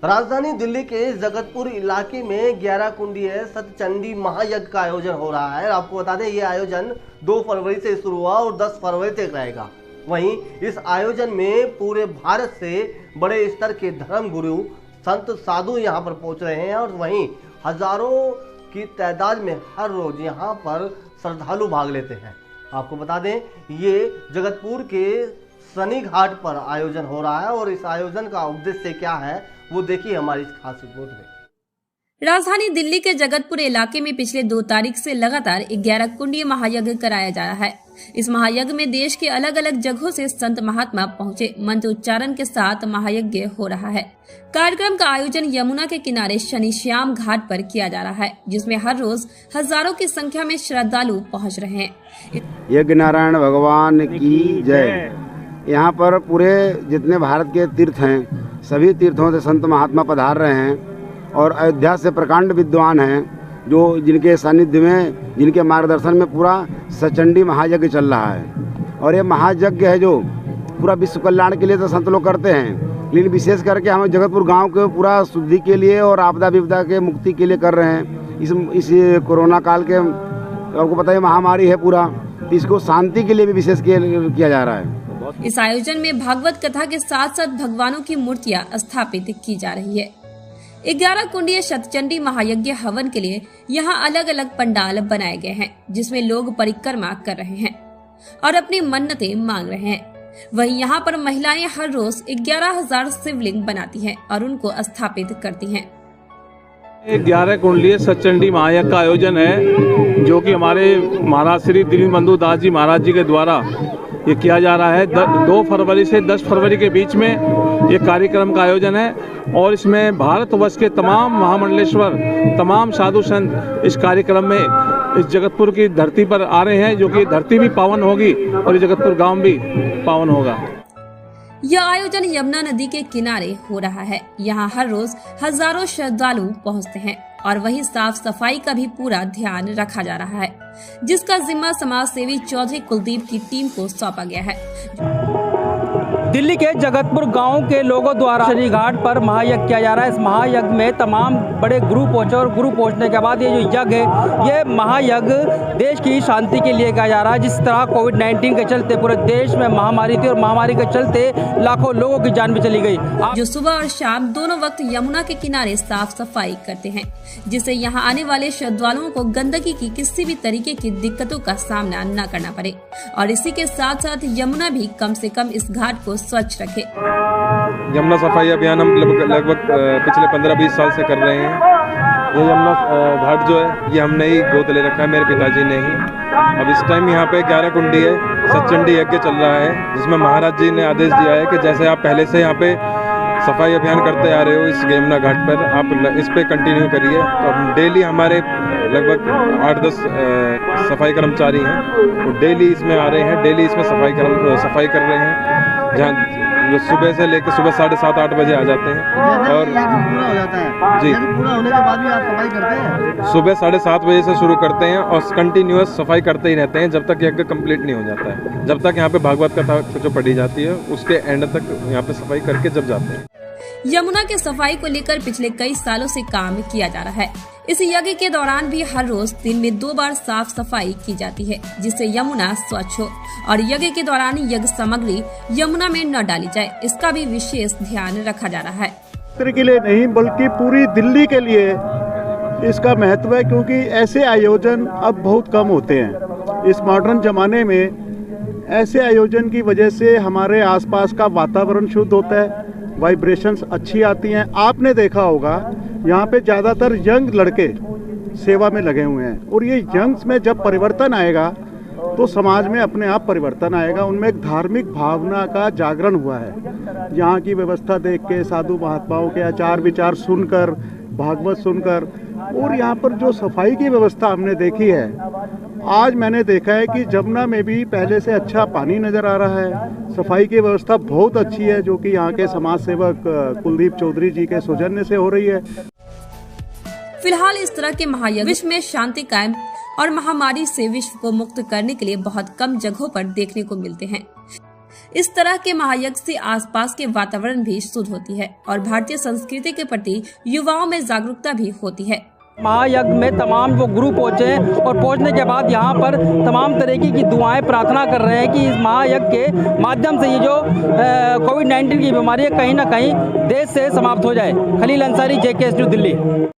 राजधानी दिल्ली के जगतपुर इलाके में 11 कुंडीय सतचंडी महायज्ञ का आयोजन हो रहा है। आपको बता दें, ये आयोजन 2 फरवरी से शुरू हुआ और 10 फरवरी तक रहेगा। वहीं इस आयोजन में पूरे भारत से बड़े स्तर के धर्म गुरु, संत, साधु यहां पर पहुंच रहे हैं और वहीं हजारों की तादाद में हर रोज यहां पर श्रद्धालु भाग लेते हैं। आपको बता दें, ये जगतपुर के शनि घाट पर आयोजन हो रहा है और इस आयोजन का उद्देश्य क्या है वो देखिए हमारी इस खास रिपोर्ट में। राजधानी दिल्ली के जगतपुर इलाके में पिछले 2 तारीख से लगातार 11 कुंडीय महायज्ञ कराया जा रहा है। इस महायज्ञ में देश के अलग अलग जगहों से संत महात्मा पहुंचे मंत्र उच्चारण के साथ महायज्ञ हो रहा है। कार्यक्रम का आयोजन यमुना के किनारे शनि श्याम घाट पर किया जा रहा है, जिसमें हर रोज हजारों की संख्या में श्रद्धालु पहुंच रहे हैं। यज्ञ नारायण भगवान की जय। यहाँ पर पूरे जितने भारत के तीर्थ हैं, सभी तीर्थों से संत महात्मा पधार रहे हैं और अयोध्या से प्रकांड विद्वान हैं, जो जिनके सानिध्य में, जिनके मार्गदर्शन में पूरा सचंडी महायज्ञ चल रहा है। और ये महायज्ञ है जो पूरा विश्व कल्याण के लिए तो संत लोग करते हैं, लेकिन विशेष करके हम जगतपुर गांव के पूरा शुद्धि के लिए और आपदा विपदा के मुक्ति के लिए कर रहे हैं। इस कोरोना काल के आपको पता है महामारी है पूरा, इसको शांति के लिए भी विशेष किया जा रहा है। इस आयोजन में भागवत कथा के साथ साथ भगवानों की मूर्तियां स्थापित की जा रही है। 11 कुंडीय शतचंडी महायज्ञ हवन के लिए यहाँ अलग अलग पंडाल बनाए गए हैं, जिसमें लोग परिक्रमा कर रहे हैं और अपनी मन्नतें मांग रहे हैं। वहीं यहाँ पर महिलाएं हर रोज 11,000 शिवलिंग बनाती हैं और उनको स्थापित करती हैं। 11 कुंडलीय सतचंडी महायज्ञ का आयोजन है, जो कि हमारे महाराज श्री दीनबंधु दास जी महाराज जी के द्वारा ये किया जा रहा है। 2 फरवरी से 10 फरवरी के बीच में ये कार्यक्रम का आयोजन है और इसमें भारतवर्ष के तमाम महामंडलेश्वर, तमाम साधु संत इस कार्यक्रम में इस जगतपुर की धरती पर आ रहे हैं, जो कि धरती भी पावन होगी और ये जगतपुर गांव भी पावन होगा। यह आयोजन यमुना नदी के किनारे हो रहा है। यहाँ हर रोज हजारों श्रद्धालु पहुँचते हैं और वहीं साफ सफाई का भी पूरा ध्यान रखा जा रहा है, जिसका जिम्मा समाज सेवी चौधरी कुलदीप की टीम को सौंपा गया है। दिल्ली के जगतपुर गांव के लोगों द्वारा शनि घाट पर महायज्ञ किया जा रहा है। इस महायज्ञ में तमाम बड़े गुरु पहुंचे और गुरु पहुंचने के बाद ये जो यज्ञ है, ये महायज्ञ देश की शांति के लिए किया जा रहा है। जिस तरह कोविड-19 के चलते पूरे देश में महामारी थी और महामारी के चलते लाखों लोगों की जान भी चली गई, जो सुबह और शाम दोनों वक्त यमुना के किनारे साफ सफाई करते हैं, जिससे यहाँ आने वाले श्रद्धालुओं को गंदगी की किसी भी तरीके की दिक्कतों का सामना न करना पड़े और इसी के साथ साथ यमुना भी कम से कम इस घाट को स्वच्छ रखे। यमुना सफाई अभियान हम लगभग पिछले 15-20 साल से कर रहे हैं। ये यमुना घाट जो है, ये हमने ही गोद ले रखा है, मेरे पिताजी ने ही। अब इस टाइम यहाँ पे 11 कुंडीय सतचंडी यज्ञ चल रहा है, जिसमें महाराज जी ने आदेश दिया है कि जैसे आप पहले से यहाँ पे सफाई अभियान करते आ रहे हो इस यमुना घाट पर, आप इस पे कंटिन्यू करिए। तो डेली हमारे लगभग 8-10 सफाई कर्मचारी हैं, वो डेली इसमें आ रहे हैं, डेली इसमें सफाई कर रहे हैं। जहाँ सुबह से लेकर सुबह 7:30-8 बजे आ जाते हैं और पूरा हो जाता है जी। पूरा होने के बाद भी आप सफाई करते हैं? सुबह 7:30 बजे से शुरू करते हैं और कंटिन्यूअस सफाई करते ही रहते हैं जब तक यज्ञ कंप्लीट नहीं हो जाता है। जब तक यहाँ पे भागवत कथा जो पढ़ी जाती है उसके एंड तक यहाँ पे सफाई करके जब जाते हैं। यमुना के सफाई को लेकर पिछले कई सालों से काम किया जा रहा है। इस यज्ञ के दौरान भी हर रोज दिन में 2 बार साफ सफाई की जाती है, जिससे यमुना स्वच्छ हो और यज्ञ के दौरान यज्ञ सामग्री यमुना में न डाली जाए, इसका भी विशेष ध्यान रखा जा रहा है। क्षेत्र के लिए नहीं बल्कि पूरी दिल्ली के लिए इसका महत्व है, क्योंकि ऐसे आयोजन अब बहुत कम होते हैं। इस मॉडर्न जमाने में ऐसे आयोजन की वजह से हमारे आसपास का वातावरण शुद्ध होता है, वाइब्रेशंस अच्छी आती हैं। आपने देखा होगा यहाँ पे ज़्यादातर यंग लड़के सेवा में लगे हुए हैं और ये यंग्स में जब परिवर्तन आएगा तो समाज में अपने आप परिवर्तन आएगा। उनमें एक धार्मिक भावना का जागरण हुआ है। यहाँ की व्यवस्था देख के, साधु महात्माओं के आचार विचार सुनकर, भागवत सुनकर, और यहाँ पर जो सफाई की व्यवस्था हमने देखी है, आज मैंने देखा है कि जमुना में भी पहले से अच्छा पानी नज़र आ रहा है। सफाई की व्यवस्था बहुत अच्छी है, जो कि यहाँ के समाज सेवक कुलदीप चौधरी जी के सौजन्य से हो रही है। फिलहाल इस तरह के महायज्ञ विश्व में शांति कायम और महामारी से विश्व को मुक्त करने के लिए बहुत कम जगहों पर देखने को मिलते हैं। इस तरह के महायज्ञ से आसपास के वातावरण भी शुद्ध होती है और भारतीय संस्कृति के प्रति युवाओं में जागरूकता भी होती है। महायज्ञ में तमाम वो गुरु पहुँचे और पहुँचने के बाद यहाँ पर तमाम तरीके की दुआएं प्रार्थना कर रहे हैं कि इस महायज्ञ के माध्यम से ये जो कोविड-19 की बीमारी है कहीं ना कहीं देश से समाप्त हो जाए। Khalil Ansari, JK news, Delhi.